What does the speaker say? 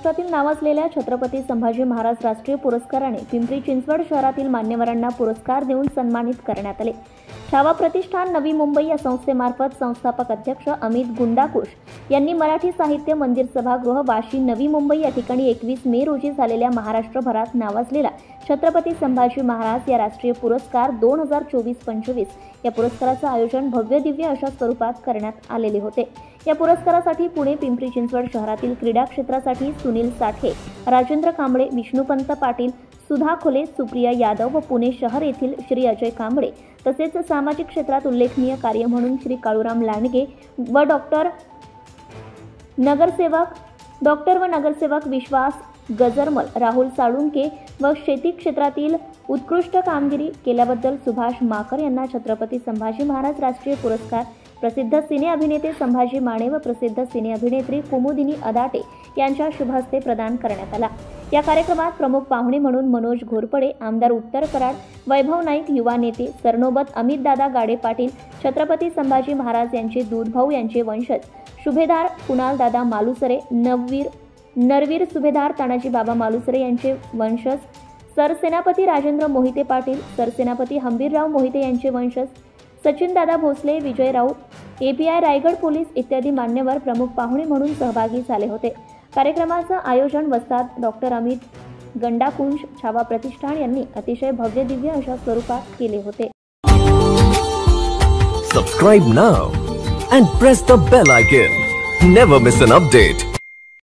महाराष्ट्रातील नावाजलेल्या छत्रपती संभाजी महाराज राष्ट्रीय पुरस्काराने पिंपरी चिंचवड शहरातील मान्यवरांना पुरस्कार देऊन सन्मानित करण्यात आले। छावा प्रतिष्ठान नवी मुंबई या संस्थेमार्फत संस्थापक अध्यक्ष अमित गुंडाकुश यांनी मराठी साहित्य मंदिर सभागृह वाशी नवी मुंबई या ठिकाणी 21 मे रोजी झालेल्या महाराष्ट्रभरात नावाजलेला छत्रपती संभाजी महाराज या राष्ट्रीय पुरस्कार 2024-25 या पुरस्काराचे आयोजन भव्य दिव्य अशा स्वरूपात करण्यात आलेले होते। या पुरस्कारासाठी पुणे पिंपरी चिंचवड शहरातील क्रीडा क्षेत्रासाठी सुनील साठे, राजेंद्र कांबळे, विष्णुपंत पाटील, सुधा खोले, सुप्रिया यादव व पुणे शहर येथील श्री अजय कांबळे तसेच सामाजिक क्षेत्रात उल्लेखनीय कार्य म्हणून श्री काळूराम लांडगे व डॉक्टर नगरसेवक विश्वास गजरमल, राहुल साळुंके व शेती क्षेत्रातील उत्कृष्ट कामगिरी केल्याबद्दल सुभाष माकर यांना छत्रपती संभाजी महाराज राष्ट्रीय पुरस्कार, प्रसिद्ध सिने अभिनेते संभाजी माने व प्रसिद्ध सिने अभिनेत्री कुमुदिनी अदाटे यांच्या शुभ हस्ते प्रदान करण्यात आला। या कार्यक्रमात प्रमुख पाहुणे म्हणून मनोज घोरपडे, आमदार उत्तर कराड, वैभव नाईक, युवा नेते सरनोबत अमितदादा गाडे पाटील, छत्रपती संभाजी महाराज यांचे दूध भाऊ यांचे वंशज सुभेदार कुणालदादा मालुसरे, नरवीर सुभेदार तानाजी बाबा मालुसरे यांचे वंशज, सरसेनापती राजेंद्र मोहिते पाटील, सरसेनापती हंबीरराव मोहिते यांचे वंशज, सचिनदादा भोसले, विजय राऊत, API रायगड पोलीस इत्यादी मान्यवर प्रमुख पाहुणे म्हणून सहभागी झाले होते। कार्यक्रमाचं आयोजन वस्ताद डॉक्टर अमित गंडाकुंश छावा प्रतिष्ठान यांनी अतिशय भव्य दिव्य अशा स्वरूपात केले होते। Subscribe now and press the bell icon. Never miss an update.